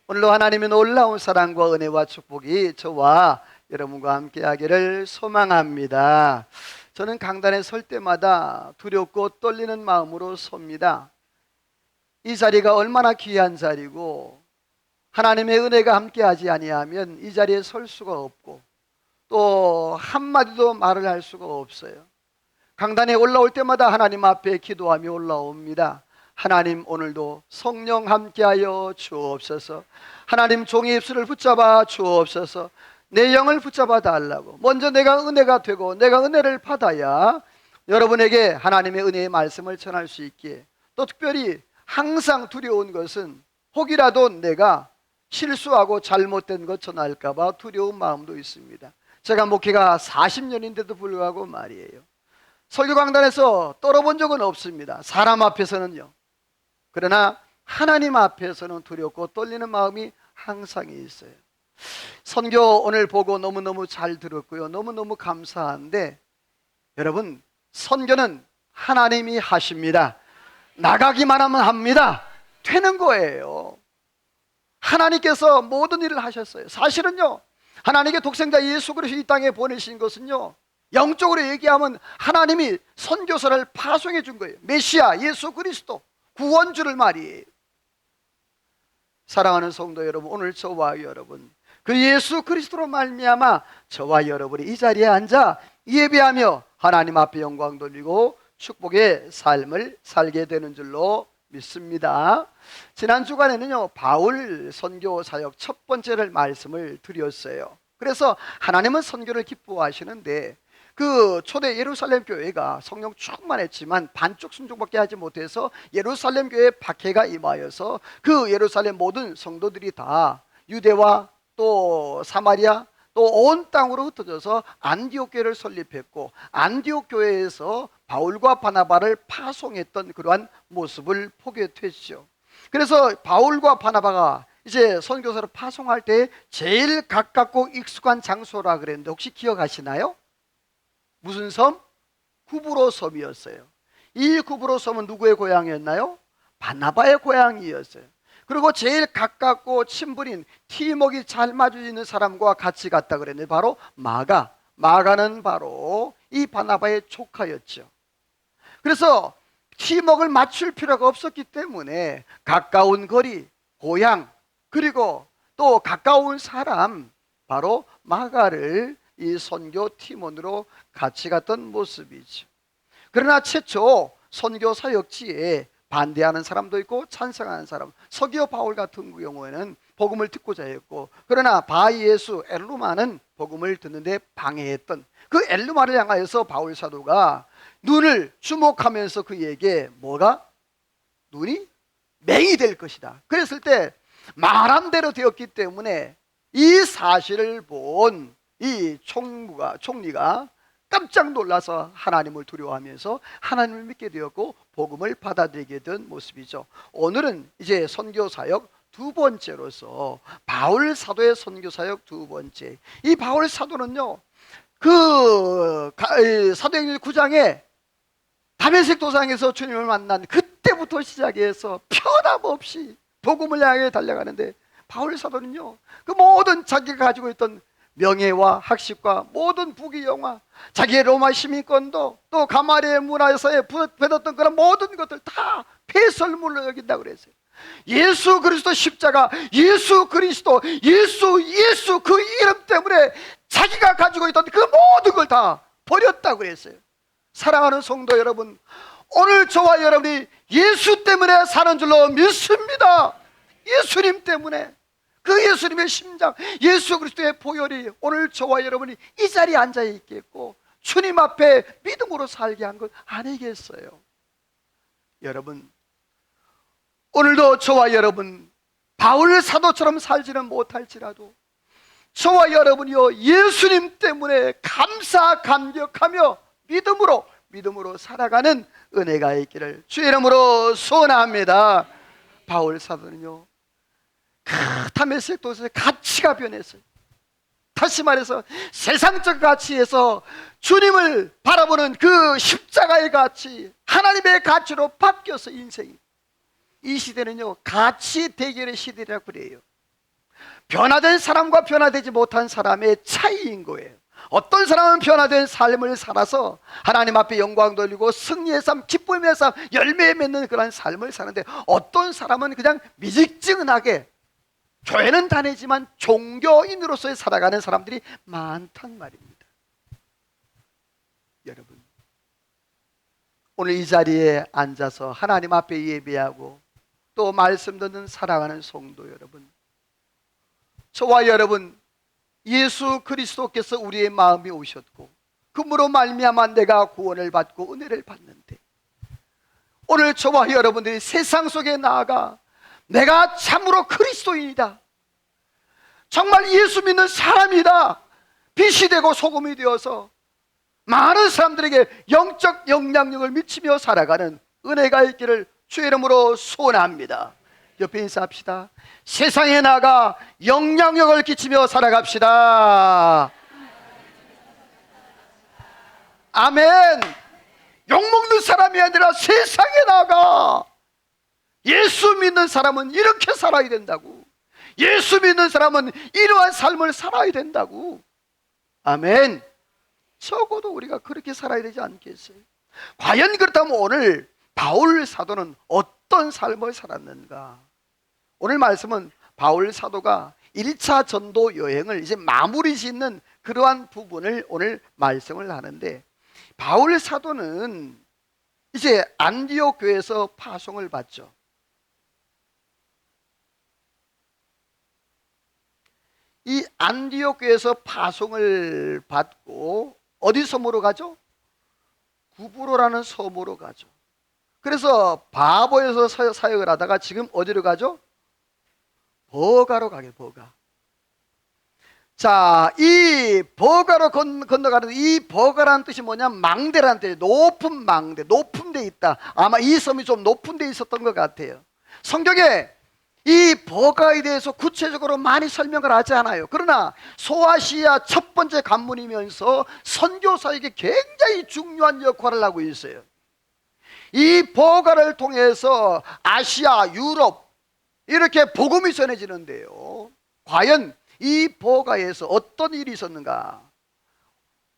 오늘도 하나님의 놀라운 사랑과 은혜와 축복이 저와 여러분과 함께 하기를 소망합니다. 저는 강단에 설 때마다 두렵고 떨리는 마음으로 섭니다. 이 자리가 얼마나 귀한 자리고 하나님의 은혜가 함께하지 아니하면 이 자리에 설 수가 없고 또 한마디도 말을 할 수가 없어요. 강단에 올라올 때마다 하나님 앞에 기도하며 올라옵니다. 하나님, 오늘도 성령 함께하여 주옵소서. 하나님, 종의 입술을 붙잡아 주옵소서. 내 영을 붙잡아 달라고. 먼저 내가 은혜가 되고 내가 은혜를 받아야 여러분에게 하나님의 은혜의 말씀을 전할 수 있기에, 또 특별히 항상 두려운 것은 혹이라도 내가 실수하고 잘못된 것 전할까 봐 두려운 마음도 있습니다. 제가 목회가 40년인데도 불구하고 말이에요, 설교 강단에서 떨어본 적은 없습니다. 사람 앞에서는요. 그러나 하나님 앞에서는 두렵고 떨리는 마음이 항상 있어요. 선교 오늘 보고 너무너무 잘 들었고요, 너무너무 감사한데, 여러분, 선교는 하나님이 하십니다. 나가기만 하면 합니다. 되는 거예요. 하나님께서 모든 일을 하셨어요. 사실은요, 하나님의 독생자 예수 그리스도 이 땅에 보내신 것은요, 영적으로 얘기하면 하나님이 선교사를 파송해 준 거예요. 메시아 예수 그리스도 구원주를 말이에요. 사랑하는 성도 여러분, 오늘 저와 여러분, 그 예수 그리스도로 말미암아 저와 여러분이 이 자리에 앉아 예배하며 하나님 앞에 영광 돌리고 축복의 삶을 살게 되는 줄로 믿습니다. 지난 주간에는요, 바울 선교 사역 첫 번째를 말씀을 드렸어요. 그래서 하나님은 선교를 기뻐하시는데, 그 초대 예루살렘 교회가 성령 충만했지만 반쪽 순종밖에 하지 못해서 예루살렘 교회에 박해가 임하여서 그 예루살렘 모든 성도들이 다 유대와 또 사마리아 또 온 땅으로 흩어져서 안디옥 교회를 설립했고, 안디옥 교회에서 바울과 바나바를 파송했던 그러한 모습을 보게 됐죠. 그래서 바울과 바나바가 이제 선교사를 파송할 때 제일 가깝고 익숙한 장소라 그랬는데, 혹시 기억하시나요? 무슨 섬? 구브로 섬이었어요. 이 구브로 섬은 누구의 고향이었나요? 바나바의 고향이었어요. 그리고 제일 가깝고 친분인 팀워크가 잘 맞으는 사람과 같이 갔다 그랬는데, 바로 마가는 바로 이 바나바의 조카였죠. 그래서 팀워크를 맞출 필요가 없었기 때문에 가까운 거리, 고향, 그리고 또 가까운 사람, 바로 마가를 이 선교 팀원으로 같이 갔던 모습이죠. 그러나 최초 선교 사역지에 반대하는 사람도 있고 찬성하는 사람, 서기오 바울 같은 경우에는 복음을 듣고자 했고, 그러나 바이에수 엘루마는 복음을 듣는데 방해했던 그 엘루마를 향하여서 바울 사도가 눈을 주목하면서 그에게 눈이 맹이 될 것이다 그랬을 때, 말한 대로 되었기 때문에 이 사실을 본 이 총리가 깜짝 놀라서 하나님을 두려워하면서 하나님을 믿게 되었고 복음을 받아들이게 된 모습이죠. 오늘은 이제 선교사역 두 번째로서 바울 사도의 선교사역 두 번째, 이 바울 사도는요, 그 사도행전 9장에 다메섹 도상에서 주님을 만난 그때부터 시작해서 편함없이 복음을 향해 달려가는데, 바울 사도는요, 그 모든 자기가 가지고 있던 명예와 학식과 모든 부귀영화, 자기의 로마 시민권도, 또 가마리의 문화에서의 배웠던 그런 모든 것들 다 폐설물로 여긴다고 그랬어요. 예수 그리스도 십자가, 예수 그리스도, 예수 그 이름 때문에 자기가 가지고 있던 그 모든 걸 다 버렸다고 그랬어요. 사랑하는 성도 여러분, 오늘 저와 여러분이 예수 때문에 사는 줄로 믿습니다. 예수님 때문에, 그 예수님의 심장, 예수 그리스도의 보혈이 오늘 저와 여러분이 이 자리에 앉아 있겠고 주님 앞에 믿음으로 살게 한 것 아니겠어요? 여러분, 오늘도 저와 여러분 바울 사도처럼 살지는 못할지라도 저와 여러분이요, 예수님 때문에 감사감격하며 믿음으로 살아가는 은혜가 있기를 주의 이름으로 소원합니다. 바울 사도는요, 다메섹 도시의 가치가 변했어요. 다시 말해서 세상적 가치에서 주님을 바라보는 그 십자가의 가치, 하나님의 가치로 바뀌어서 인생이, 이 시대는요 가치 대결의 시대라고 그래요. 변화된 사람과 변화되지 못한 사람의 차이인 거예요. 어떤 사람은 변화된 삶을 살아서 하나님 앞에 영광 돌리고 승리의 삶, 기쁨의 삶, 열매 맺는 그런 삶을 사는데, 어떤 사람은 그냥 미직진하게 교회는 다니지만 종교인으로서 살아가는 사람들이 많단 말입니다. 여러분, 오늘 이 자리에 앉아서 하나님 앞에 예배하고 또 말씀 듣는 사랑하는 성도 여러분, 저와 여러분, 예수 그리스도께서 우리의 마음에 오셨고 그므로 말미암아 내가 구원을 받고 은혜를 받는데, 오늘 저와 여러분들이 세상 속에 나아가 내가 참으로 그리스도인이다, 정말 예수 믿는 사람이다, 빛이 되고 소금이 되어서 많은 사람들에게 영적 영향력을 미치며 살아가는 은혜가 있기를 주의 이름으로 소원합니다. 옆에 인사합시다. 세상에 나가 영향력을 끼치며 살아갑시다. 아멘. 욕먹는 사람이 아니라 세상에 나가 예수 믿는 사람은 이렇게 살아야 된다고, 예수 믿는 사람은 이러한 삶을 살아야 된다고. 아멘. 적어도 우리가 그렇게 살아야 되지 않겠어요? 과연 그렇다면 오늘 바울 사도는 어떤 삶을 살았는가? 오늘 말씀은 바울 사도가 1차 전도 여행을 이제 마무리 짓는 그러한 부분을 오늘 말씀을 하는데, 바울 사도는 이제 안디옥 교회에서 파송을 받죠. 이 안디옥 교회에서 파송을 받고 어디 섬으로 가죠? 구브로라는 섬으로 가죠. 그래서 바보에서 사역을 하다가 지금 어디로 가죠? 버가로 가게, 버가. 자, 이 버가로 건너가는, 이 버가라는 뜻이 뭐냐면 망대라는 뜻이에요. 높은 망대, 높은 데 있다. 아마 이 섬이 좀 높은 데 있었던 것 같아요. 성경에 이 버가에 대해서 구체적으로 많이 설명을 하지 않아요. 그러나 소아시아 첫 번째 관문이면서 선교사에게 굉장히 중요한 역할을 하고 있어요. 이 버가를 통해서 아시아, 유럽 이렇게 복음이 전해지는데요, 과연 이 버가에서 어떤 일이 있었는가?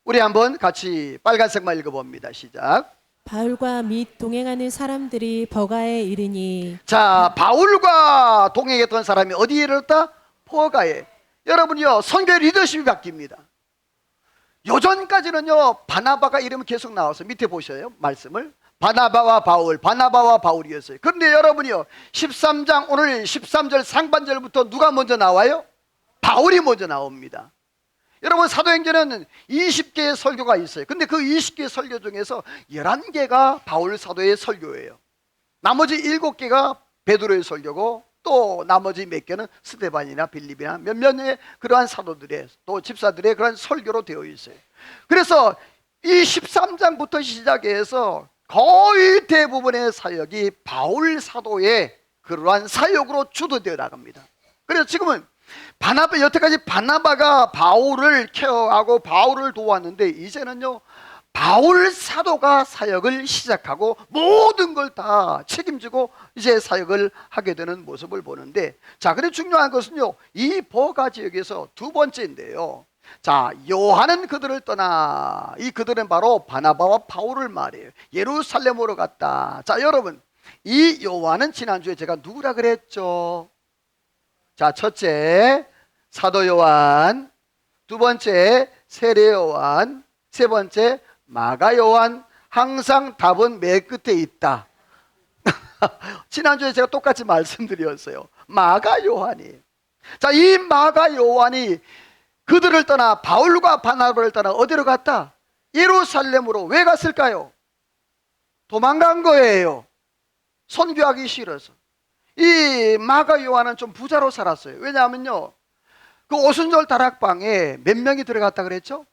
우리 한번 같이 빨간색만 읽어봅니다. 시작. 바울과 및 동행하는 사람들이 버가에 이르니. 자, 바울과 동행했던 사람이 어디에 이르렀다? 버가에. 여러분요, 선교 리더십이 바뀝니다. 요전까지는요 바나바가 이름이 계속 나와서 밑에 보셔요, 말씀을. 바나바와 바울, 바나바와 바울이었어요. 그런데 여러분이요, 13장 오늘 13절 상반절부터 누가 먼저 나와요? 바울이 먼저 나옵니다. 여러분, 사도행전에는 20개의 설교가 있어요. 근데 그 20개의 설교 중에서 11개가 바울 사도의 설교예요. 나머지 7개가 베드로의 설교고, 또 나머지 몇 개는 스데반이나 빌립이나 몇몇의 그러한 사도들의, 또 집사들의 그러한 설교로 되어 있어요. 그래서 이 13장부터 시작해서 거의 대부분의 사역이 바울 사도의 그러한 사역으로 주도되어 나갑니다. 그래서 지금은 바나바, 여태까지 바나바가 바울을 케어하고 바울을 도왔는데, 이제는요 바울 사도가 사역을 시작하고 모든 걸 다 책임지고 이제 사역을 하게 되는 모습을 보는데, 자, 근데 중요한 것은요, 이 버가 지역에서 두 번째인데요, 자, 요한은 그들을 떠나, 이 그들은 바로 바나바와 바울을 말해요. 예루살렘으로 갔다. 자, 여러분, 이 요한은 지난주에 제가 누구라 그랬죠? 자, 첫째 사도 요한, 두 번째 세례 요한, 세 번째 마가 요한. 항상 답은 맨 끝에 있다. 지난주에 제가 똑같이 말씀드렸어요. 마가 요한이. 자, 이 마가 요한이 그들을 떠나, 바울과 바나바를 떠나 어디로 갔다? 예루살렘으로. 왜 갔을까요? 도망간 거예요. 선교하기 싫어서. 이 마가 요한은 좀 부자로 살았어요. 왜냐하면요, 그 오순절 다락방에 몇 명이 들어갔다 그랬죠?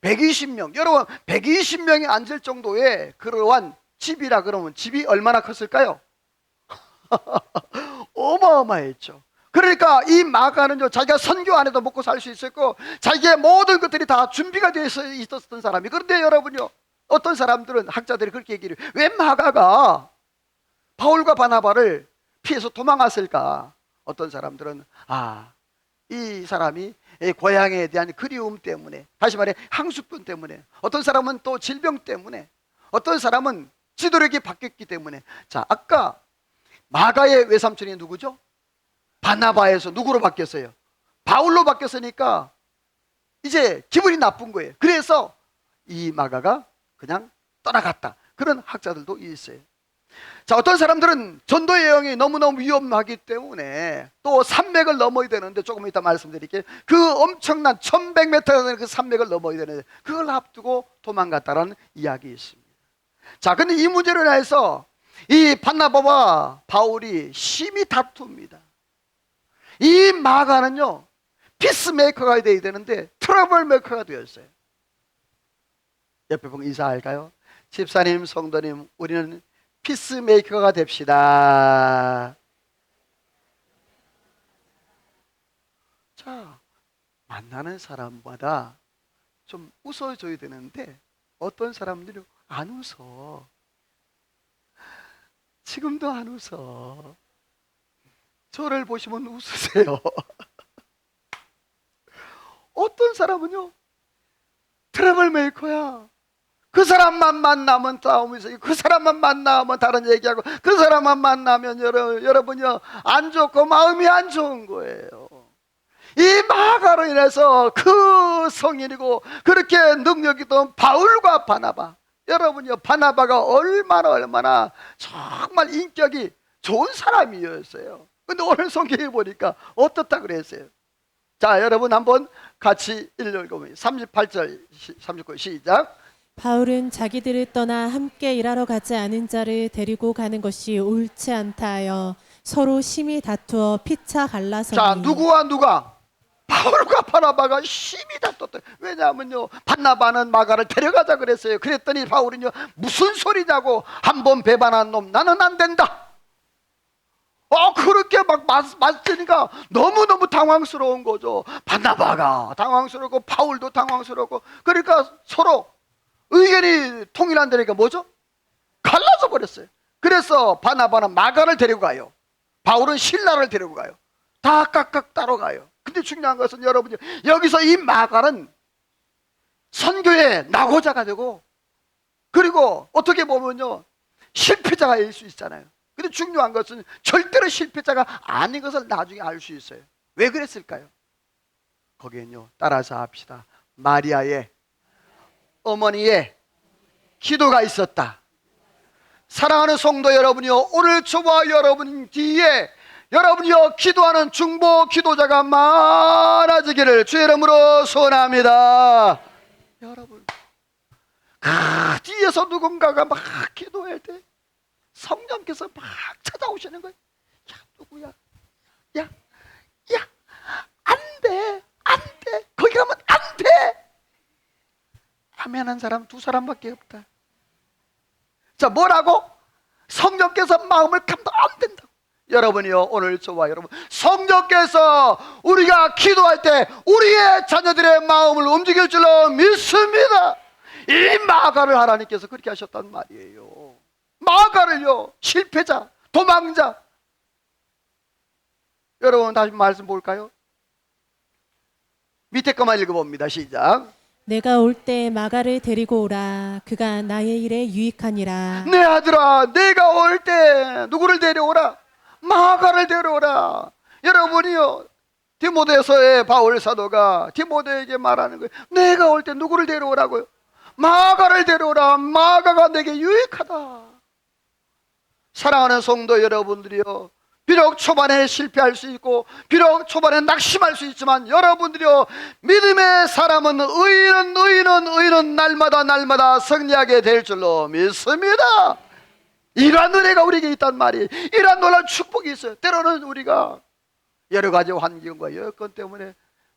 120명. 여러분, 120명이 앉을 정도의 그러한 집이라 그러면 집이 얼마나 컸을까요? 어마어마했죠. 그러니까 이 마가는요, 자기가 선교 안 해도 먹고 살 수 있었고 자기의 모든 것들이 다 준비가 되어 있었던 사람이. 그런데 여러분요, 어떤 사람들은, 학자들이 그렇게 얘기를 해요. 왜 마가가 바울과 바나바를 피해서 도망갔을까? 어떤 사람들은 이 사람이 고향에 대한 그리움 때문에, 다시 말해 향수병 때문에, 어떤 사람은 또 질병 때문에, 어떤 사람은 지도력이 바뀌었기 때문에. 자, 아까 마가의 외삼촌이 누구죠? 바나바에서 누구로 바뀌었어요? 바울로 바뀌었으니까 이제 기분이 나쁜 거예요. 그래서 이 마가가 그냥 떠나갔다. 그런 학자들도 있어요. 자, 어떤 사람들은 전도 여행이 너무너무 위험하기 때문에 또 산맥을 넘어야 되는데, 조금 이따 말씀드릴게요. 그 엄청난 1100m 되는 그 산맥을 넘어야 되는데 그걸 앞두고 도망갔다라는 이야기 있습니다. 자, 근데 이 문제로 인해서 이 바나바와 바울이 심히 다툽니다. 이 마가는요, 피스메이커가 되어야 되는데 트러블 메이커가 되었어요. 옆에 보고 인사할까요? 집사님, 성도님, 우리는 피스메이커가 됩시다. 자, 만나는 사람마다 좀 웃어줘야 되는데 어떤 사람들이 안 웃어. 지금도 안 웃어. 저를 보시면 웃으세요. 어떤 사람은요, 트러블 메이커야. 그 사람만 만나면 싸움이 있어요. 그 사람만 만나면 다른 얘기하고, 그 사람만 만나면 여러분요, 안 좋고 마음이 안 좋은 거예요. 이 마가로 인해서 그 성인이고 그렇게 능력 있던 바울과 바나바, 여러분요, 바나바가 얼마나 정말 인격이 좋은 사람이었어요. 근데 오늘 성경에 보니까 어떻다 그랬어요? 자, 여러분 한번 같이 읽어보면 38절 39 시작. 바울은 자기들을 떠나 함께 일하러 가지 않은 자를 데리고 가는 것이 옳지 않다 하여 서로 심히 다투어 피차 갈라서니. 자, 누구와 누가? 바울과 바나바가 심히 다퉜다. 왜냐하면요, 바나바는 마가를 데려가자 그랬어요. 그랬더니 바울은요, 무슨 소리냐고, 한 번 배반한 놈 나는 안 된다. 그렇게 막 맞으니까 너무너무 당황스러운 거죠. 바나바가 당황스럽고 바울도 당황스럽고, 그러니까 서로 의견이 통일한다니까 뭐죠? 갈라져 버렸어요. 그래서 바나바는 마가를 데리고 가요. 바울은 실라를 데리고 가요. 다 각각 따로 가요. 근데 중요한 것은 여러분이, 여기서 이 마가는 선교의 낙오자가 되고, 그리고 어떻게 보면요, 실패자가 될 수 있잖아요. 근데 중요한 것은 절대로 실패자가 아닌 것을 나중에 알 수 있어요. 왜 그랬을까요? 거기엔요, 따라서 합시다. 마리아의, 어머니의 기도가 있었다. 사랑하는 성도 여러분이요, 오늘 저와 여러분 뒤에 여러분이요, 기도하는 중보 기도자가 많아지기를 주의 이름으로 소원합니다. 여러분, 그 뒤에서 누군가가 막 기도할 때 성령께서 막 찾아오시는 거예요. 야, 누구야? 야, 안 돼, 안 돼. 거기 가면 안 돼. 아멘한 사람 두 사람밖에 없다. 자, 뭐라고? 성령께서 마음을 감당 안 된다고. 여러분이요, 오늘 저와 여러분, 성령께서 우리가 기도할 때 우리의 자녀들의 마음을 움직일 줄로 믿습니다. 이 마가를 하나님께서 그렇게 하셨단 말이에요. 마가를요, 실패자, 도망자. 여러분 다시 말씀 볼까요? 밑에 것만 읽어봅니다. 시작. 내가 올 때 마가를 데리고 오라. 그가 나의 일에 유익하니라. 내 아들아, 내가 올 때 누구를 데려오라? 마가를 데려오라. 여러분이요, 디모데서의 바울 사도가 디모데에게 말하는 거예요. 내가 올 때 누구를 데려오라고요? 마가를 데려오라. 마가가 내게 유익하다. 사랑하는 성도 여러분들이요, 비록 초반에 실패할 수 있고 비록 초반에 낙심할 수 있지만, 여러분들이요, 믿음의 사람은 의인은 날마다 승리하게 될 줄로 믿습니다. 이러한 은혜가 우리에게 있단 말이에요. 이러한 놀라운 축복이 있어요. 때로는 우리가 여러 가지 환경과 여건 때문에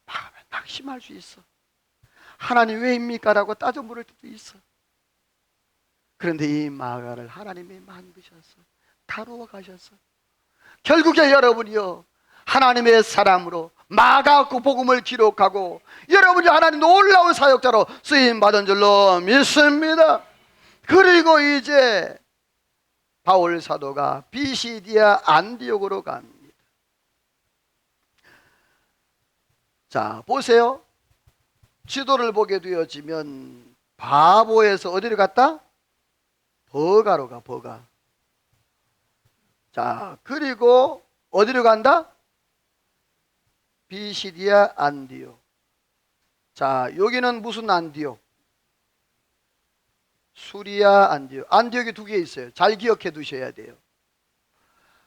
마음에 낙심할 수 있어. 하나님 왜입니까? 라고 따져 물을 때도 있어. 그런데 이 마가를 하나님이 만드셔서 다루어 가셔서 결국에 여러분이요, 하나님의 사람으로 마가 그 복음을 기록하고 여러분이 하나님 놀라운 사역자로 쓰임받은 줄로 믿습니다. 그리고 이제 바울 사도가 비시디아 안디옥으로 갑니다. 자, 보세요. 지도를 보게 되어지면 바보에서 어디로 갔다? 버가로 가, 버가. 자, 그리고 어디로 간다? 비시디아 안디옥. 자, 여기는 무슨 안디옥? 수리아 안디옥. 안디옥이 두 개 있어요. 잘 기억해 두셔야 돼요.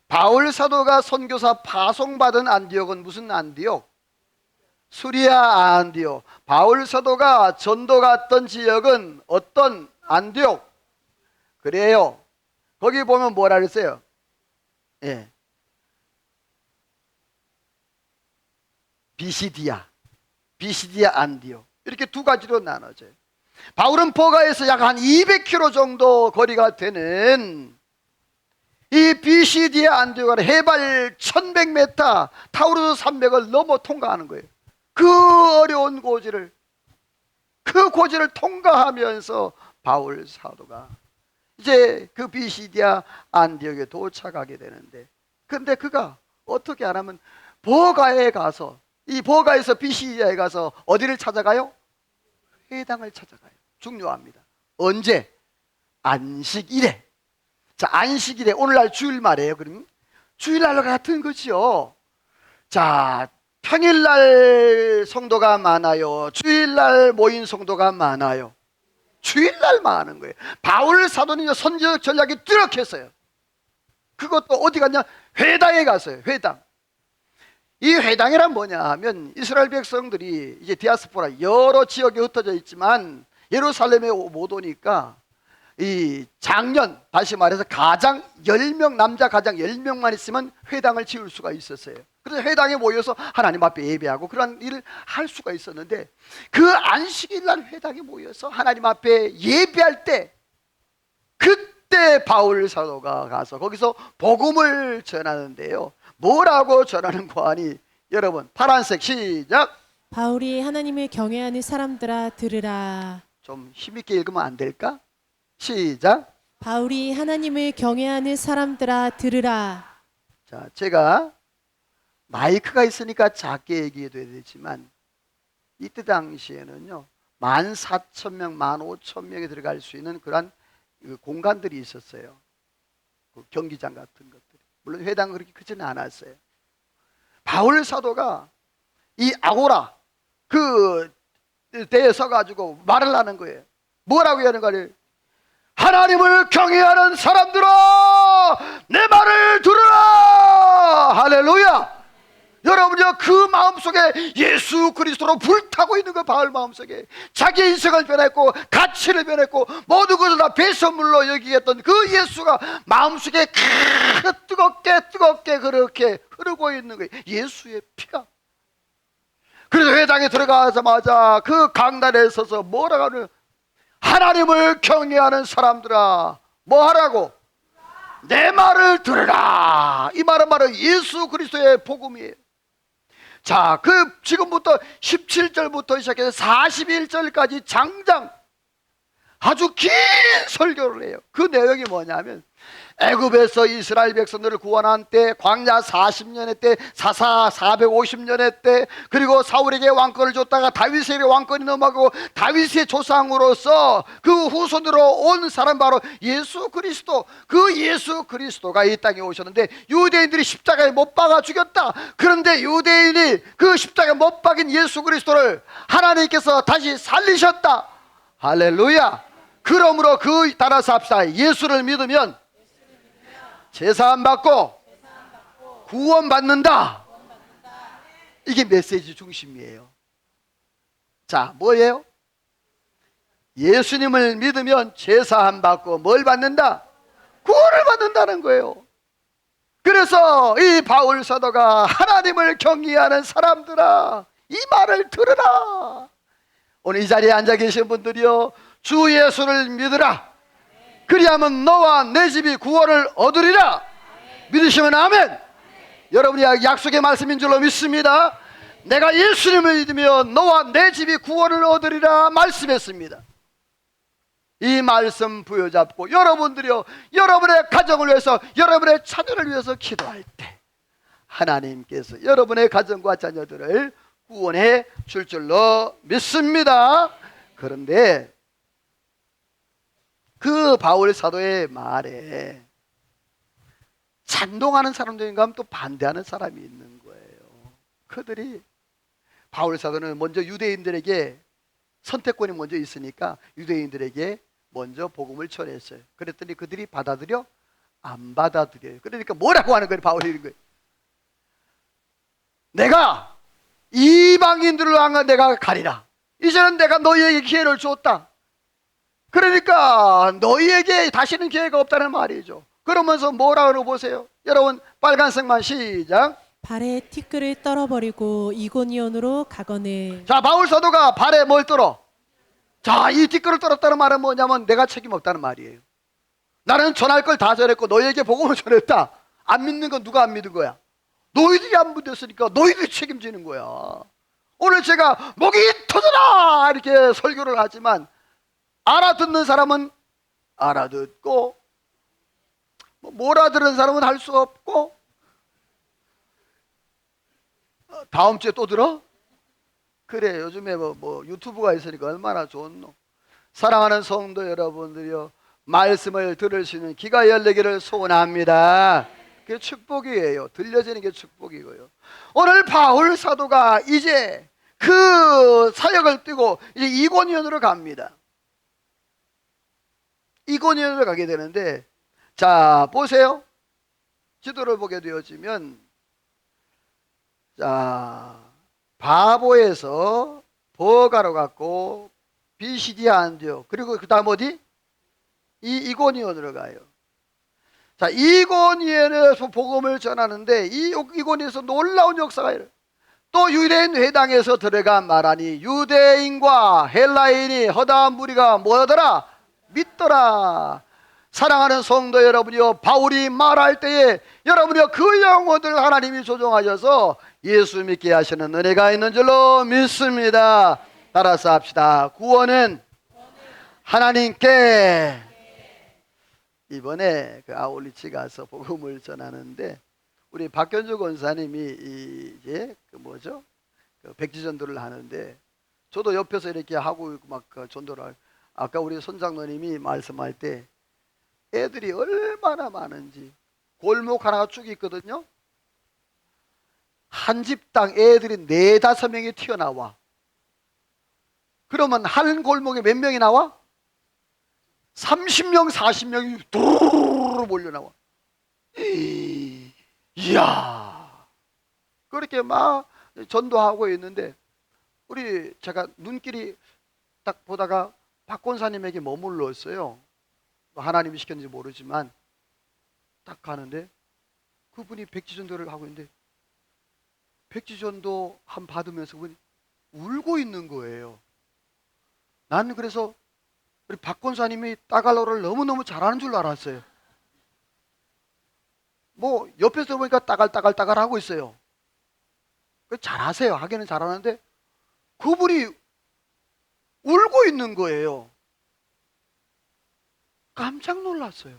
바울 사도가 선교사 파송받은 안디옥은 무슨 안디옥? 수리아 안디옥. 바울 사도가 전도 갔던 지역은 어떤 안디옥? 그래요. 거기 보면 뭐라 그랬어요? 예. 비시디아 안디옥. 이렇게 두 가지로 나눠져요. 바울은 버가에서 약 한 200km 정도 거리가 되는 이 비시디아 안디옥을 해발 1100m 타우르스 산맥을 넘어 통과하는 거예요. 그 어려운 고지를 통과하면서 바울 사도가 이제 그 비시디아 안디옥에 도착하게 되는데, 근데 그가 어떻게 하냐면 버가에 가서, 이 버가에서 비시디아에 가서 어디를 찾아가요? 회당을 찾아가요. 중요합니다. 언제? 안식일에. 자, 안식일에, 오늘날 주일말이에요. 그럼 주일날과 같은 거지요. 자, 평일날 성도가 많아요? 주일날 모인 성도가 많아요? 주일날 많은 거예요. 바울 사도는 선지적 전략이 뚜렷했어요. 그것도 어디 갔냐? 회당에 갔어요. 회당. 이 회당이란 뭐냐 하면 이스라엘 백성들이 이제 디아스포라 여러 지역에 흩어져 있지만 예루살렘에 못 오니까 이 장년, 다시 말해서 가장 10명, 남자 가장 10명만 있으면 회당을 지을 수가 있었어요. 그래서 회당에 모여서 하나님 앞에 예배하고 그런 일을 할 수가 있었는데, 그 안식일 날 회당에 모여서 하나님 앞에 예배할 때, 그때 바울 사도가 가서 거기서 복음을 전하는데요. 뭐라고 전하는 거 아니? 여러분, 파란색 시작. 바울이 하나님을 경외하는 사람들아 들으라. 좀 힘있게 읽으면 안 될까? 시작. 바울이 하나님을 경외하는 사람들아 들으라. 자, 제가 마이크가 있으니까 작게 얘기해도 되지만 이때 당시에는요 14,000명, 15,000명이 들어갈 수 있는 그런 공간들이 있었어요. 그 경기장 같은 것들이. 물론 회당은 그렇게 크지는 않았어요. 바울 사도가 이 아고라 그 때에 서가지고 말을 하는 거예요. 뭐라고 하는 거예요? 하나님을 경외하는 사람들아, 내 말을 들으라. 할렐루야. 여러분요, 그 마음속에 예수 그리스도로 불타고 있는 그 바울 마음속에 자기 인생을 변했고 가치를 변했고 모든 것을 다 배선물로 여기겠던 그 예수가 마음속에 뜨겁게 그렇게 흐르고 있는 거예요. 예수의 피가. 그래서 회당에 들어가자마자 그 강단에 서서 뭐라고 하는, 하나님을 경외하는 사람들아 뭐 하라고? 내 말을 들으라. 이 말은 바로 예수 그리스도의 복음이에요. 자, 그 지금부터 17절부터 시작해서 41절까지 장장 아주 긴 설교를 해요. 그 내용이 뭐냐면 애굽에서 이스라엘 백성들을 구원한 때, 광야 40년의 때, 사사 450년의 때, 그리고 사울에게 왕권을 줬다가 다윗에게 왕권이 넘어가고 다윗의 조상으로서 그 후손으로 온 사람 바로 예수 그리스도. 그 예수 그리스도가 이 땅에 오셨는데 유대인들이 십자가에 못 박아 죽였다. 그런데 유대인이 그 십자가에 못 박인 예수 그리스도를 하나님께서 다시 살리셨다. 할렐루야. 그러므로 그 따라서 합시다. 예수를 믿으면 제사함 받고 구원 받는다. 이게 메시지 중심이에요. 자, 뭐예요? 예수님을 믿으면 제사함 받고 뭘 받는다? 구원을 받는다는 거예요. 그래서 이 바울 사도가 하나님을 경외하는 사람들아 이 말을 들으라. 오늘 이 자리에 앉아 계신 분들이요, 주 예수를 믿으라. 그리하면 너와 내 집이 구원을 얻으리라. 믿으시면 아멘. 여러분이 약속의 말씀인 줄로 믿습니다. 내가 예수님을 믿으면 너와 내 집이 구원을 얻으리라 말씀했습니다. 이 말씀 부여잡고 여러분들이요, 여러분의 가정을 위해서, 여러분의 자녀를 위해서 기도할 때 하나님께서 여러분의 가정과 자녀들을 구원해 줄 줄로 믿습니다. 그런데 그 바울 사도의 말에 찬동하는 사람들인가 하면 또 반대하는 사람이 있는 거예요. 그들이 바울 사도는 먼저 유대인들에게 선택권이 먼저 있으니까 유대인들에게 먼저 복음을 전했어요. 그랬더니 그들이 받아들여? 안 받아들여요. 그러니까 뭐라고 하는 거예요? 바울이 이런 거예요. 내가 이방인들을 향한 내가 가리라. 이제는 내가 너희에게 기회를 줬다. 그러니까 너희에게 다시는 기회가 없다는 말이죠. 그러면서 뭐라 그러고 보세요. 여러분 빨간색만 시작. 발에 티끌을 떨어버리고 이고니온으로 가거늘. 자, 바울 사도가 발에 뭘 떨어? 자, 이 티끌을 떨었다는 말은 뭐냐면 내가 책임 없다는 말이에요. 나는 전할 걸 다 전했고 너희에게 복음을 전했다. 안 믿는 건 누가 안 믿은 거야? 너희들이 안 믿었으니까 너희들이 책임지는 거야. 오늘 제가 목이 터져라 이렇게 설교를 하지만 알아듣는 사람은 알아듣고 못 알아들은 사람은 할 수 없고 다음 주에 또 들어? 그래, 요즘에 뭐 유튜브가 있으니까 얼마나 좋노. 사랑하는 성도 여러분들이요, 말씀을 들을 수 있는 귀가 열리기를 소원합니다. 그게 축복이에요. 들려지는 게 축복이고요. 오늘 바울 사도가 이제 그 사역을 띄고 이제 이고니온으로 갑니다. 이고니온으로 가게 되는데, 자 보세요. 지도를 보게 되어지면, 자 바보에서 버가로 갔고 비시디아 안디옥, 그리고 그 다음 어디? 이고니온으로 가요. 자, 이고니온에서 복음을 전하는데 이고니온에서 놀라운 역사가 일어나요. 또 유대인 회당에서 들어가 말하니 유대인과 헬라인이 허다한 무리가 뭐하더라? 믿더라. 사랑하는 성도 여러분이요, 바울이 말할 때에 여러분이요 그 영혼들 하나님이 조종하셔서 예수 믿게 하시는 은혜가 있는 줄로 믿습니다. 따라서 합시다. 구원은 하나님께. 이번에 그 아울리치 가서 복음을 전하는데 우리 박현주 권사님이 이제 그 뭐죠? 그 백지전도를 하는데 저도 옆에서 이렇게 하고 있고 막 그 전도를 아까 우리 손장로님이 말씀할 때 애들이 얼마나 많은지, 골목 하나가 쭉 있거든요. 한 집당 애들이 4-5명이 튀어나와. 그러면 한 골목에 몇 명이 나와? 30명, 40명이 두루루루 몰려나와. 이야, 그렇게 막 전도하고 있는데 우리 제가 눈길이 딱 보다가 박 권사님에게 머물렀어요. 하나님이 시켰는지 모르지만 딱 가는데 그분이 백지전도를 하고 있는데 백지전도 한 받으면서 그분이 울고 있는 거예요. 나는 그래서 우리 박 권사님이 따갈로를 너무너무 잘하는 줄 알았어요. 뭐 옆에서 보니까 따갈따갈 하고 있어요. 잘하세요. 하기는 잘하는데 그분이 울고 있는 거예요. 깜짝 놀랐어요.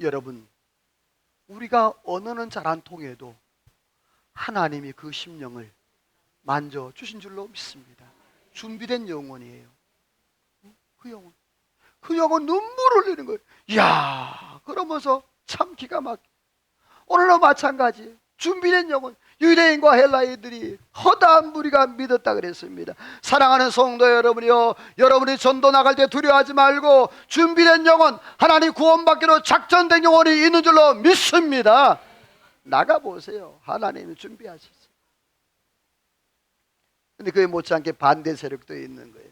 여러분, 우리가 언어는 잘 안 통해도 하나님이 그 심령을 만져주신 줄로 믿습니다. 준비된 영혼이에요. 그 영혼 눈물 흘리는 거예요. 이야, 그러면서 참 기가 막혀. 오늘도 마찬가지. 준비된 영혼, 유대인과 헬라인들이 허다한 무리가 믿었다 그랬습니다. 사랑하는 성도 여러분이요, 여러분이 전도 나갈 때 두려워하지 말고 준비된 영혼, 하나님 구원받기로 작전된 영혼이 있는 줄로 믿습니다. 나가보세요. 하나님이 준비하셨어요. 근데 그에 못지않게 반대 세력도 있는 거예요.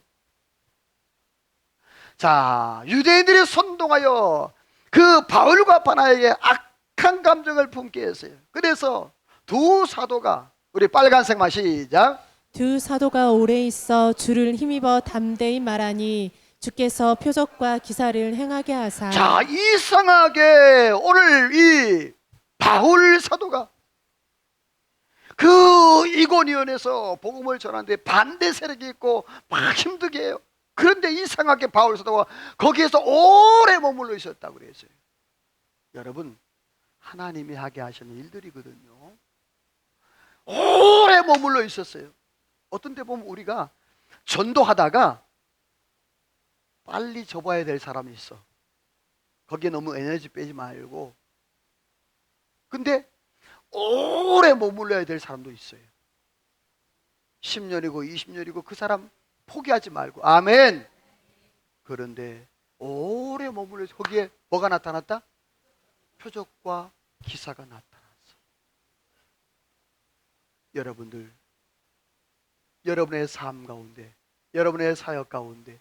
자, 유대인들이 선동하여 그 바울과 바나에게 악한 감정을 품게 했어요. 그래서 두 사도가, 우리 빨간색만 시작. 두 사도가 오래 있어 주를 힘입어 담대히 말하니 주께서 표적과 기사를 행하게 하사. 자, 이상하게 오늘 이 바울 사도가 그 이고니온에서 복음을 전하는데 반대 세력이 있고 막 힘들게 해요. 그런데 이상하게 바울 사도가 거기에서 오래 머물러 있었다고 그랬어요. 여러분, 하나님이 하게 하시는 일들이거든요. 오래 머물러 있었어요. 어떤 데 보면 우리가 전도하다가 빨리 접어야 될 사람이 있어. 거기에 너무 에너지 빼지 말고. 근데 오래 머물러야 될 사람도 있어요. 10년이고 20년이고 그 사람 포기하지 말고. 아멘. 그런데 오래 머물러 거기에 뭐가 나타났다? 표적과 기사가 나타났어. 여러분들, 여러분의 삶 가운데, 여러분의 사역 가운데,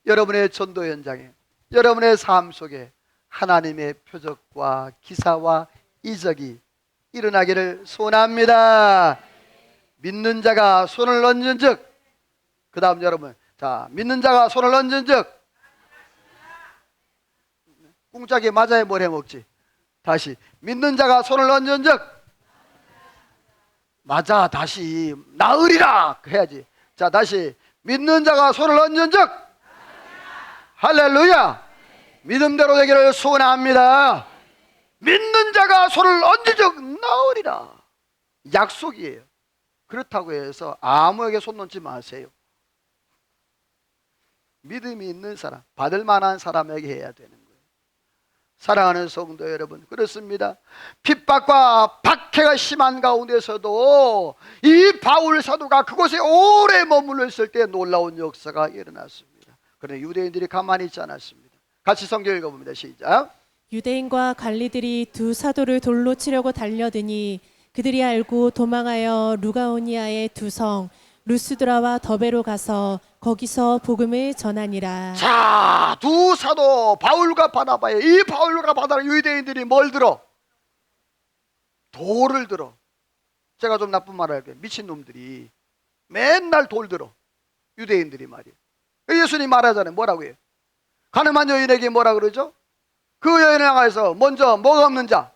여러분의 전도 현장에, 여러분의 삶 속에 하나님의 표적과 기사와 이적이 일어나기를 소원합니다. 믿는 자가 손을 얹은 즉, 그 다음 여러분, 자, 믿는 자가 손을 얹은 즉, 꿍짝이 맞아야 뭘 해먹지. 다시, 믿는 자가 손을 얹은 즉, 맞아, 다시 나으리라 해야지. 자, 다시, 믿는 자가 손을 얹은 즉, 할렐루야. 믿음대로 되기를 소원합니다. 믿는 자가 손을 얹은 즉 나으리라. 약속이에요. 그렇다고 해서 아무에게 손 놓지 마세요. 믿음이 있는 사람, 받을 만한 사람에게 해야 되는 거예요. 사랑하는 성도 여러분, 그렇습니다. 핍박과 박해가 심한 가운데서도 이 바울 사도가 그곳에 오래 머물러 있을 때 놀라운 역사가 일어났습니다. 그런데 유대인들이 가만히 있지 않았습니다. 같이 성경 읽어봅니다. 시작. 유대인과 관리들이 두 사도를 돌로 치려고 달려드니 그들이 알고 도망하여 루가오니아의 두 성 루스드라와 더베로 가서 거기서 복음을 전하니라. 자, 두 사도 바울과 바나바에, 이 바울과 바나바 유대인들이 뭘 들어? 돌을 들어. 제가 좀 나쁜 말을 할게요. 미친놈들이 맨날 돌 들어. 유대인들이 말이에요. 예수님 말하잖아요. 뭐라고 해요? 가늠한 여인에게 뭐라 그러죠? 그 여인을 향해서 먼저 뭐가 없는 자?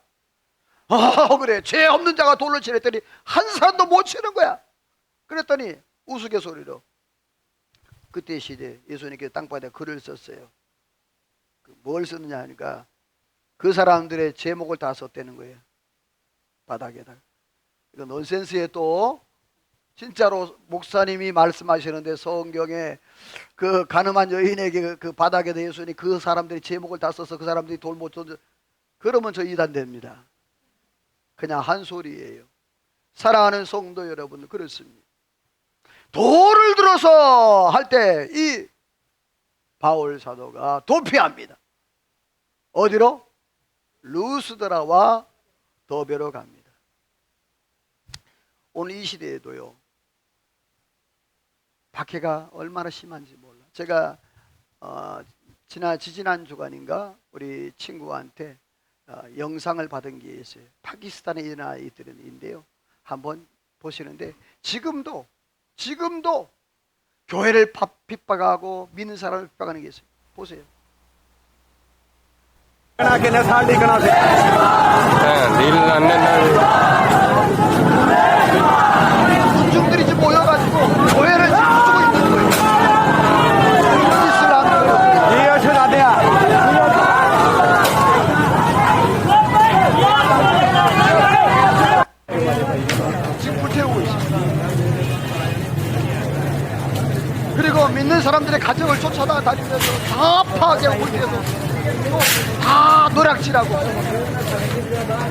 그래, 죄 없는 자가 돌로 치랬더니 한 사람도 못 치는 거야. 그랬더니 우스갯소리로 그때 시대 예수님께서 땅바닥에 글을 썼어요. 뭘 썼느냐 하니까 그 사람들의 제목을 다 썼다는 거예요. 바닥에다가. 이거 넌센스에 또 진짜로 목사님이 말씀하시는데 성경에 그 가늠한 여인에게 그 바닥에다 예수님이 그 사람들이 제목을 다 써서 그 사람들이 돌 못 던져, 그러면 저 이단됩니다. 그냥 한 소리예요. 사랑하는 성도 여러분, 그렇습니다. 돌을 들어서 할 때 이 바울 사도가 도피합니다. 어디로? 루스드라와 더베로 갑니다. 오늘 이 시대에도요, 박해가 얼마나 심한지 몰라. 제가 지지난 주간인가 우리 친구한테 영상을 받은 게 있어요. 파키스탄에 있는 아이들인데요, 한번 보시는데 지금도 교회를 핍박하고 믿는 사람을 핍박하는 게 있어요. 보세요. 군중들이 지금 모여가지고 교회를 지금 부수고 있는 거예요. 이슬람 지금 불태우고 있습니다. 그리고 믿는 사람들의 가정을 쫓아다니면서 다 파괴하고 불태워서 다 노략질하고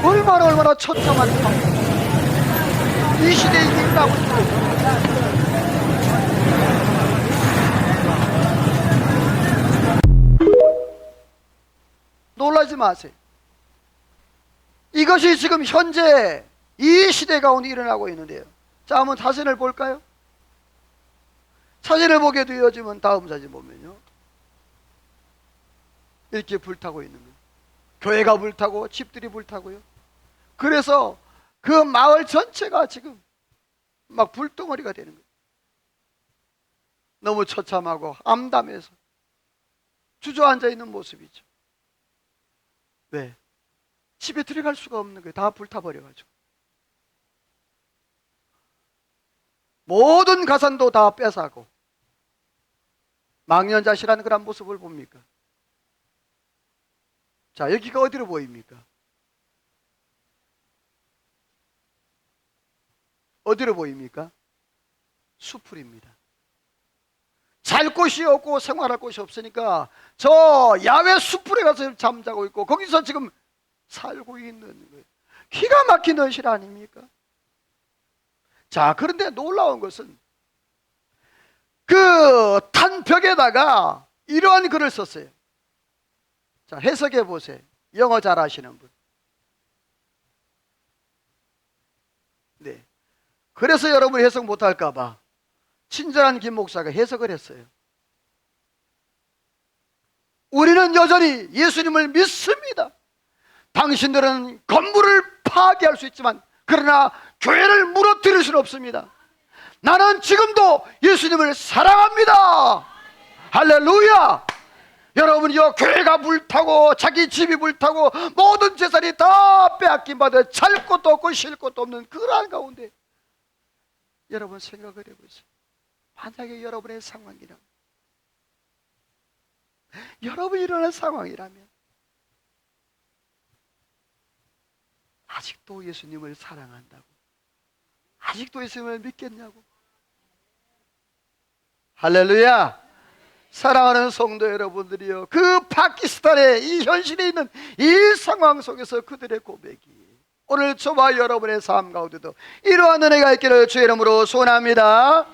얼마나 처참한 상황. 이 시대에 일어나고 있어요. 놀라지 마세요. 이것이 지금 현재 이 시대 가운데 일어나고 있는데요. 자, 한번 사진을 볼까요? 사진을 보게 되어지면 다음 사진 보면요, 이렇게 불타고 있는 거예요. 교회가 불타고 집들이 불타고요. 그래서 그 마을 전체가 지금 막 불덩어리가 되는 거예요. 너무 처참하고 암담해서 주저앉아 있는 모습이죠. 왜? 집에 들어갈 수가 없는 거예요. 다 불타버려가지고. 모든 가산도 다 뺏어가고 망연자실한 그런 모습을 봅니까? 자, 여기가 어디로 보입니까? 어디로 보입니까? 수풀입니다. 잘 곳이 없고 생활할 곳이 없으니까 저 야외 수풀에 가서 잠자고 있고 거기서 지금 살고 있는 거예요. 기가 막힌 현실 아닙니까? 자, 그런데 놀라운 것은 그 탄 벽에다가 이러한 글을 썼어요. 자, 해석해 보세요. 영어 잘 아시는 분. 네. 그래서 여러분 해석 못할까 봐 친절한 김 목사가 해석을 했어요. 우리는 여전히 예수님을 믿습니다. 당신들은 건물을 파괴할 수 있지만 그러나 교회를 무너뜨릴 수는 없습니다. 나는 지금도 예수님을 사랑합니다. 할렐루야. 여러분이요, 교회가 불타고 자기 집이 불타고 모든 재산이 다 빼앗긴 바다 잘 곳도 없고 쉴 곳도 없는 그러한 가운데 여러분 생각을 해보세요. 만약에 여러분의 상황이라면, 여러분이 일어난 상황이라면 아직도 예수님을 사랑한다고, 아직도 예수님을 믿겠냐고. 할렐루야. 사랑하는 성도 여러분들이요, 그 파키스탄의 이 현실에 있는 이 상황 속에서 그들의 고백이 오늘 저와 여러분의 삶 가운데도 이러한 은혜가 있기를 주의 이름으로 소원합니다.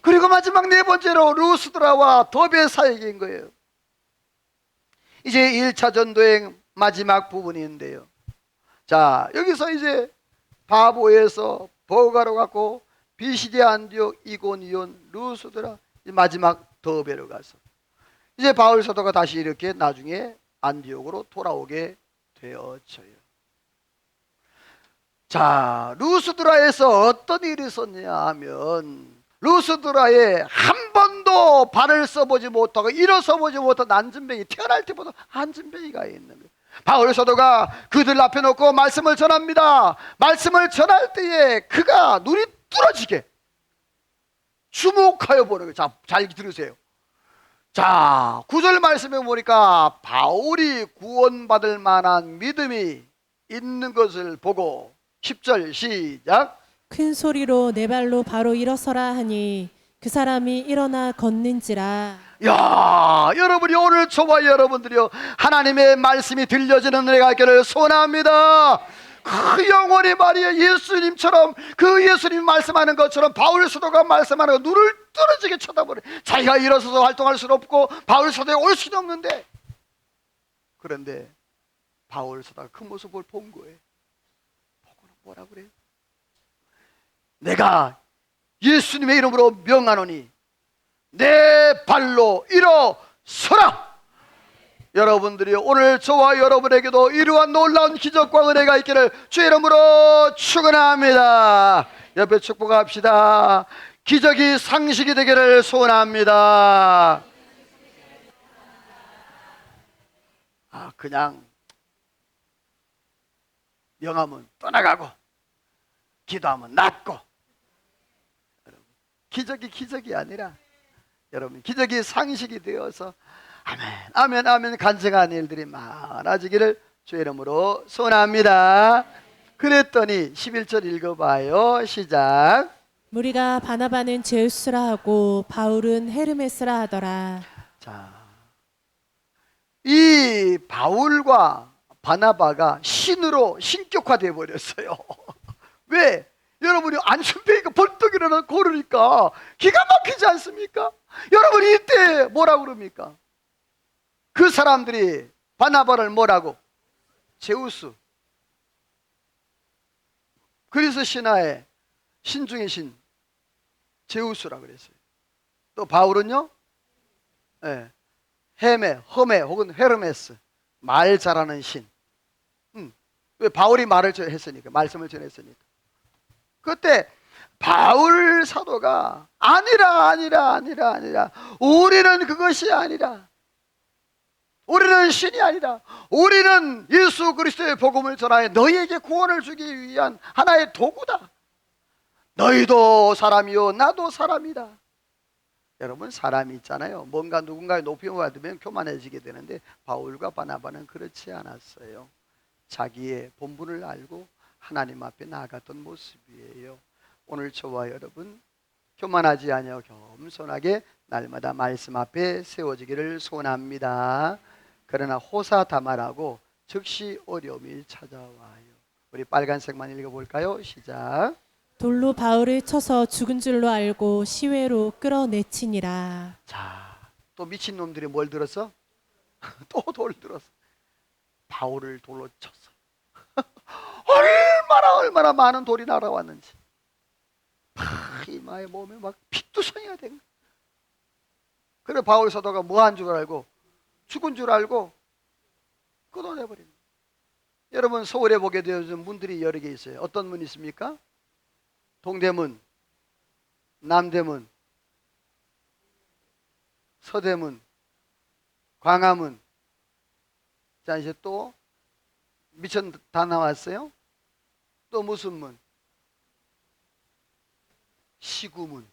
그리고 마지막 네 번째로 루스드라와 더베 사역인 거예요. 이제 1차 전도행 마지막 부분인데요. 자, 여기서 이제 바보에서 버가로 갔고 비시제 안디옥 이고니온 루스드라 마지막 더베로 가서 이제 바울 사도가 다시 이렇게 나중에 안디옥으로 돌아오게 되었어요. 자, 루스드라에서 어떤 일이 있었냐 하면 루스드라에 한 번도 발을 써보지 못하고 일어서 보지 못한 안진뱅이, 태어날 때부터 안진뱅이가 있는 거예요. 바울 사도가 그들 앞에 놓고 말씀을 전합니다. 말씀을 전할 때에 그가 눈이 뚫어지게 주목하여 보는 거예요. 자, 잘 들으세요. 자, 9절 말씀에 보니까 바울이 구원받을 만한 믿음이 있는 것을 보고 10절 시작. 큰 소리로 내 발로 바로 일어서라 하니 그 사람이 일어나 걷는지라. 야, 여러분이 오늘 저와 여러분들이요, 하나님의 말씀이 들려지는 은혜가 있기를 소원합니다. 그 영혼이 말이에요, 예수님처럼, 그 예수님 말씀하는 것처럼 바울 사도가 말씀하는 거 눈을 떨어지게 쳐다보래. 자기가 일어서서 활동할 수는 없고 바울 사도에 올 수는 없는데, 그런데 바울 사도가 그 모습을 본 거예요. 보고는 뭐라 그래요? 내가 예수님의 이름으로 명하노니 내 발로 일어서라. 여러분들이 오늘 저와 여러분에게도 이러한 놀라운 기적과 은혜가 있기를 주의 이름으로 축원합니다. 옆에 축복합시다. 기적이 상식이 되기를 소원합니다. 그냥 명하면 떠나가고 기도하면 낫고, 기적이 아니라 여러분 기적이 상식이 되어서 아멘 아멘 아멘 간증한 일들이 많아지기를 주의 이름으로 소원합니다. 그랬더니 11절 읽어봐요. 시작. 무리가 바나바는 제우스라 하고 바울은 헤르메스라 하더라. 자, 이 바울과 바나바가 신으로 신격화되어 버렸어요. 왜? 여러분이 안순뱅이가 벌떡 일어나 걸으니까 기가 막히지 않습니까? 여러분이 이때 뭐라고 그럽니까? 그 사람들이 바나바를 뭐라고? 제우스, 그리스 신화의 신 중의 신 제우스라고 그랬어요. 또 바울은요, 네, 헤메 혹은 헤르메스, 말 잘하는 신. 왜? 바울이 말을 했으니까, 말씀을 전했으니까. 그때 바울 사도가 아니라 우리는 그것이 아니라, 우리는 신이 아니라 우리는 예수 그리스도의 복음을 전하여 너희에게 구원을 주기 위한 하나의 도구다. 너희도 사람이요 나도 사람이다. 여러분, 사람이 있잖아요, 뭔가 누군가의 높임을 받으면 교만해지게 되는데 바울과 바나바는 그렇지 않았어요. 자기의 본분을 알고 하나님 앞에 나아갔던 모습이에요. 오늘 저와 여러분 교만하지 아니하고 겸손하게 날마다 말씀 앞에 세워지기를 소원합니다. 그러나 호사다말하고 즉시 어려움이 찾아와요. 우리 빨간색만 읽어볼까요? 시작. 돌로 바울을 쳐서 죽은 줄로 알고 시외로 끌어내치니라. 자, 또 미친놈들이 뭘 들었어? 또 돌 들었어. 바울을 돌로 쳤어. 얼마나 많은 돌이 날아왔는지. 이마에 몸에 막 피투성이가 된 거야. 그래 바울 사도가 뭐 한 줄 알고 죽은 줄 알고 끊어내버린 거야. 여러분 서울에 보게 되어진 문들이 여러 개 있어요. 어떤 문이 있습니까? 동대문, 남대문, 서대문, 광화문. 자 이제 또 미천 다 나왔어요. 또 무슨 문? 시구문.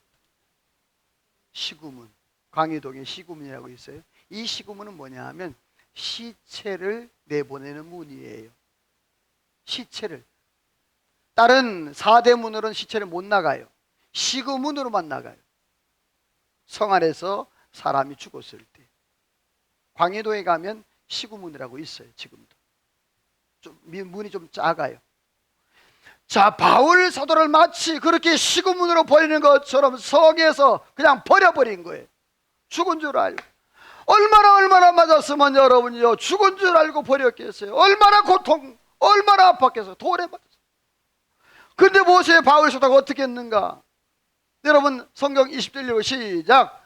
시구문. 광희동에 시구문이라고 있어요. 이 시구문은 뭐냐 하면 시체를 내보내는 문이에요. 시체를. 다른 4대 문으로는 시체를 못 나가요. 시구문으로만 나가요. 성 안에서 사람이 죽었을 때. 광희도에 가면 시구문이라고 있어요. 지금도. 문이 좀 작아요. 자, 바울 사도를 마치 그렇게 시구문으로 버리는 것처럼 성에서 그냥 버려버린 거예요. 죽은 줄 알고. 얼마나 맞았으면 여러분이요 죽은 줄 알고 버렸겠어요. 얼마나 고통, 얼마나 아팠겠어요. 돌에 맞았어요. 근데 모세의 바울 사도가 어떻게 했는가? 여러분 성경 20절 읽고 시작.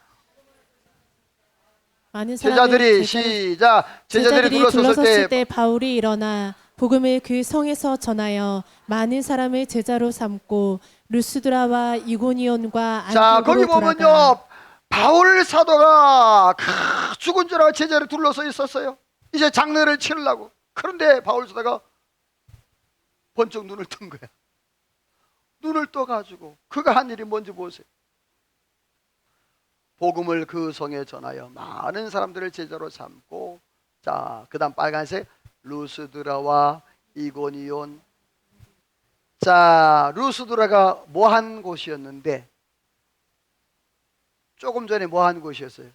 많은 제자들이 시작. 제자들이 둘러섰을 때 바울이 일어나 복음을 그 성에서 전하여 많은 사람을 제자로 삼고 루스드라와 이고니온과 자 거기 안디옥으로 보면요 돌아가. 바울 사도가 죽은 줄 알고 제자를 둘러서 있었어요. 이제 장례를 치르려고. 그런데 바울 사도가 번쩍 눈을 뜬 거야. 눈을 떠가지고 그가 한 일이 뭔지 보세요. 복음을 그 성에 전하여 많은 사람들을 제자로 삼고, 자 그 다음 빨간색 루스드라와 이고니온. 자 루스드라가 뭐 한 곳이었는데 조금 전에 뭐 한 곳이었어요?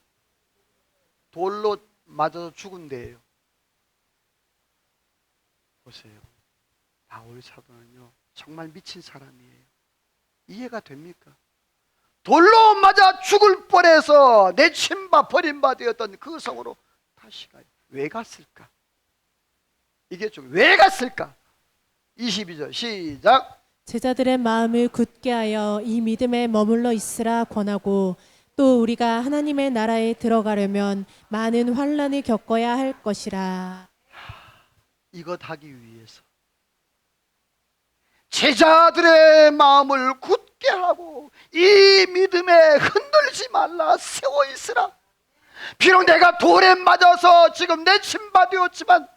돌로 맞아서 죽은 데예요. 보세요. 바울 사도는요 정말 미친 사람이에요. 이해가 됩니까? 돌로 맞아 죽을 뻔해서 내친바 버림바 되었던 그 성으로 다시 가요. 왜 갔을까? 이게 좀 왜 갔을까? 22절 시작. 제자들의 마음을 굳게 하여 이 믿음에 머물러 있으라 권하고 또 우리가 하나님의 나라에 들어가려면 많은 환난을 겪어야 할 것이라. 이것 하기 위해서 제자들의 마음을 굳게 하고 이 믿음에 흔들지 말라 세워 있으라. 비록 내가 돌에 맞아서 지금 내침바 되었지만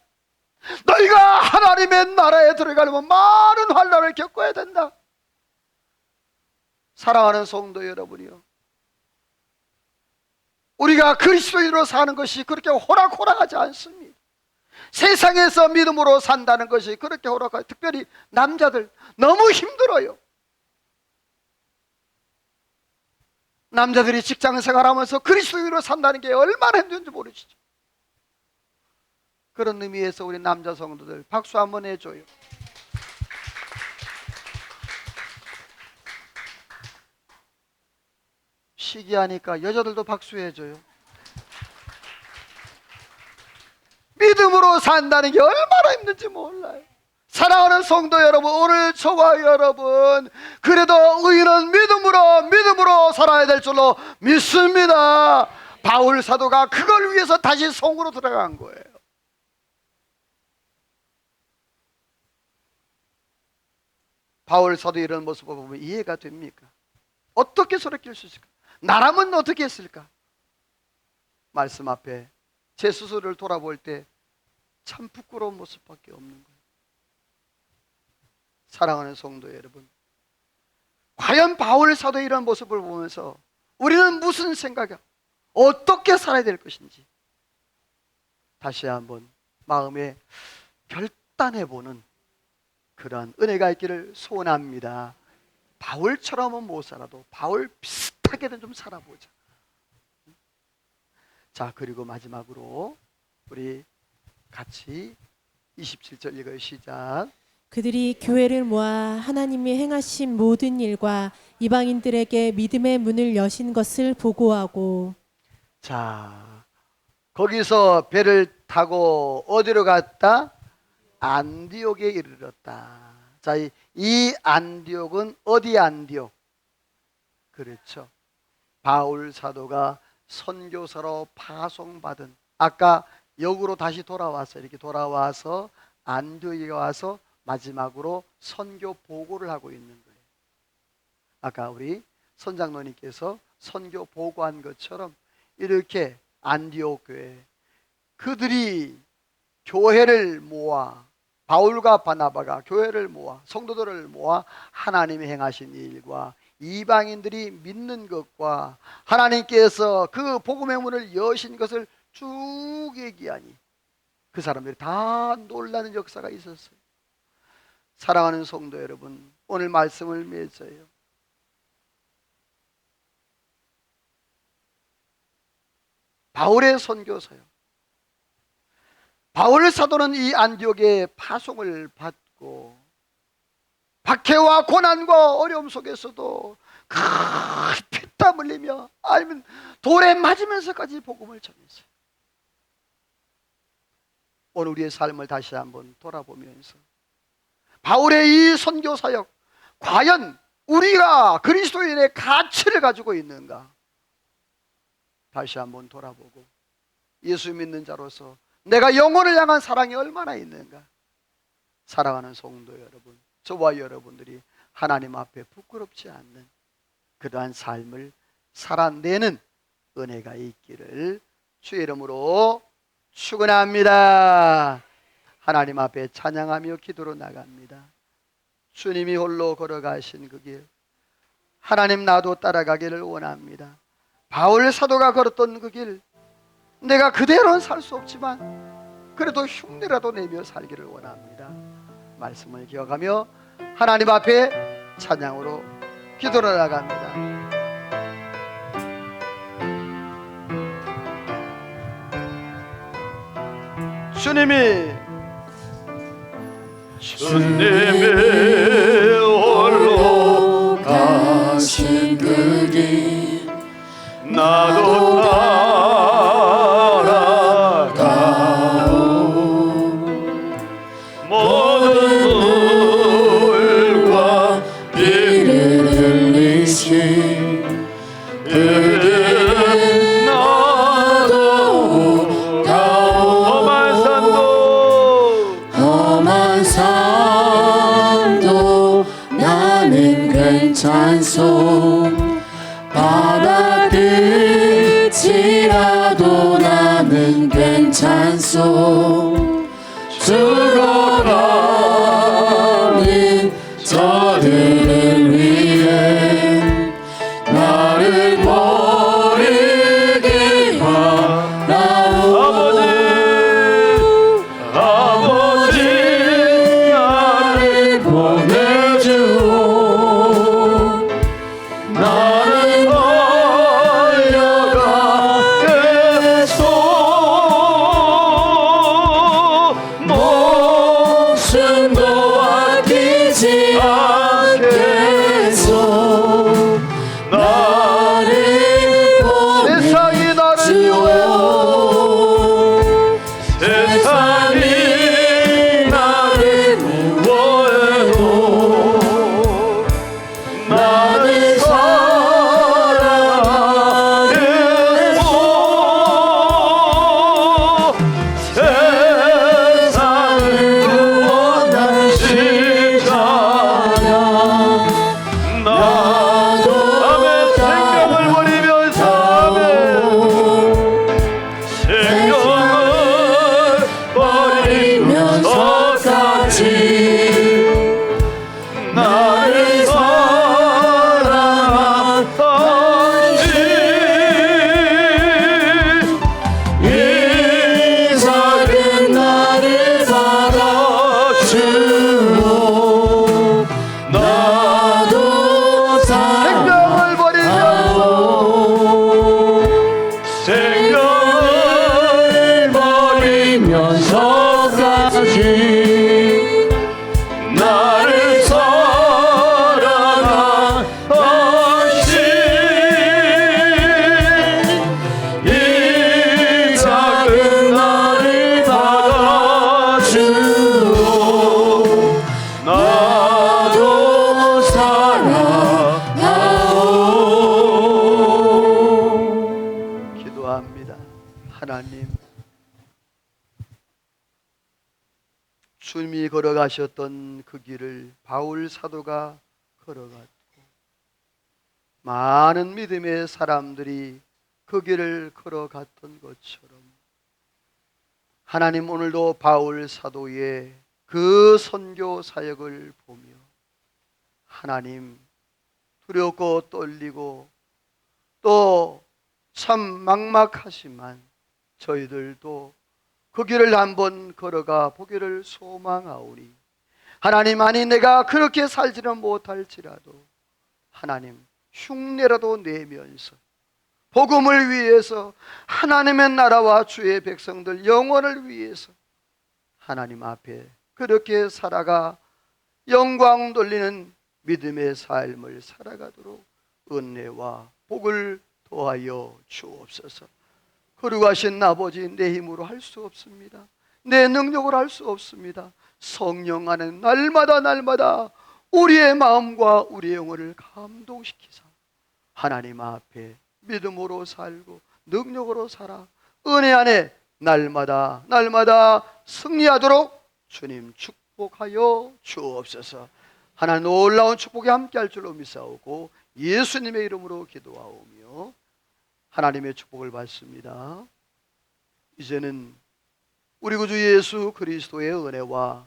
너희가 하나님의 나라에 들어가려면 많은 환난을 겪어야 된다. 사랑하는 성도 여러분이요, 우리가 그리스도인으로 사는 것이 그렇게 호락호락하지 않습니다. 세상에서 믿음으로 산다는 것이 그렇게 호락하고, 특별히 남자들 너무 힘들어요. 남자들이 직장 생활하면서 그리스도인으로 산다는 게 얼마나 힘든지 모르시죠. 그런 의미에서 우리 남자 성도들 박수 한번 해줘요. 시기하니까 여자들도 박수 해줘요. 믿음으로 산다는 게 얼마나 힘든지 몰라요. 사랑하는 성도 여러분, 오늘 저와 여러분 그래도 의인은 믿음으로 살아야 될 줄로 믿습니다. 바울 사도가 그걸 위해서 다시 성으로 들어간 거예요. 바울 사도 이런 모습을 보면 이해가 됩니까? 어떻게 저렇게 할 수 있을까? 나라면 어떻게 했을까? 말씀 앞에 제 스스로를 돌아볼 때 참 부끄러운 모습밖에 없는 거예요. 사랑하는 성도 여러분, 과연 바울 사도의 이런 모습을 보면서 우리는 무슨 생각이야? 어떻게 살아야 될 것인지 다시 한번 마음에 결단해보는 그러한 은혜가 있기를 소원합니다. 바울처럼은 못 살아도 바울 비슷하게는 좀 살아보자. 자, 그리고 마지막으로 우리 같이 27절 읽어요. 시작. 그들이 교회를 모아 하나님이 행하신 모든 일과 이방인들에게 믿음의 문을 여신 것을 보고하고. 자, 거기서 배를 타고 어디로 갔다? 안디옥에 이르렀다. 자, 이 안디옥은 어디 안디옥? 그렇죠. 바울 사도가 선교사로 파송받은, 아까 역으로 다시 돌아와서 이렇게 돌아와서 안디옥에 와서 마지막으로 선교 보고를 하고 있는 거예요. 아까 우리 선장로님께서 선교 보고한 것처럼 이렇게 안디옥 교회, 그들이 교회를 모아, 바울과 바나바가 교회를 모아 성도들을 모아 하나님이 행하신 일과 이방인들이 믿는 것과 하나님께서 그 복음의 문을 여신 것을 쭉 얘기하니 그 사람들이 다 놀라는 역사가 있었어요. 사랑하는 성도 여러분, 오늘 말씀을 맺어요. 바울의 선교사요. 바울 사도는 이 안디옥의 파송을 받고 박해와 고난과 어려움 속에서도 피땀 흘리며 아니면 돌에 맞으면서까지 복음을 전했어요. 오늘 우리의 삶을 다시 한번 돌아보면서 바울의 이 선교 사역, 과연 우리가 그리스도인의 가치를 가지고 있는가? 다시 한번 돌아보고 예수 믿는 자로서 내가 영혼을 향한 사랑이 얼마나 있는가? 사랑하는 성도 여러분, 저와 여러분들이 하나님 앞에 부끄럽지 않는 그러한 삶을 살아내는 은혜가 있기를 주의 이름으로 축원합니다. 하나님 앞에 찬양하며 기도로 나갑니다. 주님이 홀로 걸어가신 그 길, 하나님 나도 따라가기를 원합니다. 바울 사도가 걸었던 그 길, 내가 그대로는 살 수 없지만 그래도 흉내라도 내며 살기를 원합니다. 말씀을 기억하며 하나님 앞에 찬양으로 기도로 나갑니다. 주님이 홀로 가신 그 길 나도 따라가오. 모든 물과 피를 흘리신 그 길 나도 가오. 험한 산도 나는 괜찮소. 바다 끝이라도 나는 괜찮소. 죽어가는 저들을 위해 나를 버리기 바라오. 아버지 나를 보내주오. 나는 달려가겠소. 목숨도 아끼지 않겠소. 예수님이 걸어가셨던 그 길을 바울 사도가 걸어갔고 많은 믿음의 사람들이 그 길을 걸어갔던 것처럼 하나님 오늘도 바울 사도의 그 선교 사역을 보며 하나님 두렵고 떨리고 또 참 막막하지만 저희들도 그 길을 한번 걸어가 보기를 소망하오니 하나님, 아니 내가 그렇게 살지는 못할지라도 하나님 흉내라도 내면서 복음을 위해서 하나님의 나라와 주의 백성들 영혼을 위해서 하나님 앞에 그렇게 살아가 영광 돌리는 믿음의 삶을 살아가도록 은혜와 복을 더하여 주옵소서. 거룩하신 아버지, 내 힘으로 할 수 없습니다. 내 능력으로 할 수 없습니다. 성령 안에 날마다 우리의 마음과 우리의 영혼을 감동시키사 하나님 앞에 믿음으로 살고 능력으로 살아 은혜 안에 날마다 승리하도록 주님 축복하여 주옵소서. 하나님 놀라운 축복이 함께할 줄로 믿사오고 예수님의 이름으로 기도하오며 하나님의 축복을 받습니다. 이제는 우리 구주 예수 그리스도의 은혜와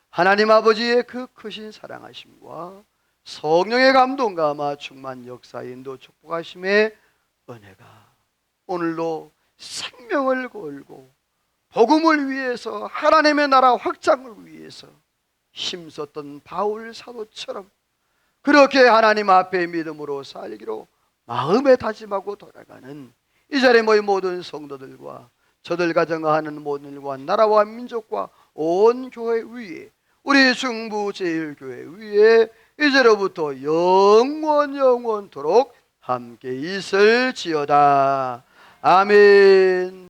하나님 아버지의 그 크신 사랑하심과 성령의 감동과 아마 충만 역사 인도 축복하심의 은혜가 오늘도 생명을 걸고 복음을 위해서 하나님의 나라 확장을 위해서 힘썼던 바울 사도처럼 그렇게 하나님 앞에 믿음으로 살기로 마음에 다짐하고 돌아가는 이 자리에 모인 모든 성도들과 저들 가정하는 모든 일과 나라와 민족과 온 교회 위에 우리 중부제일교회 위에 이제로부터 영원토록 함께 있을지어다. 아멘.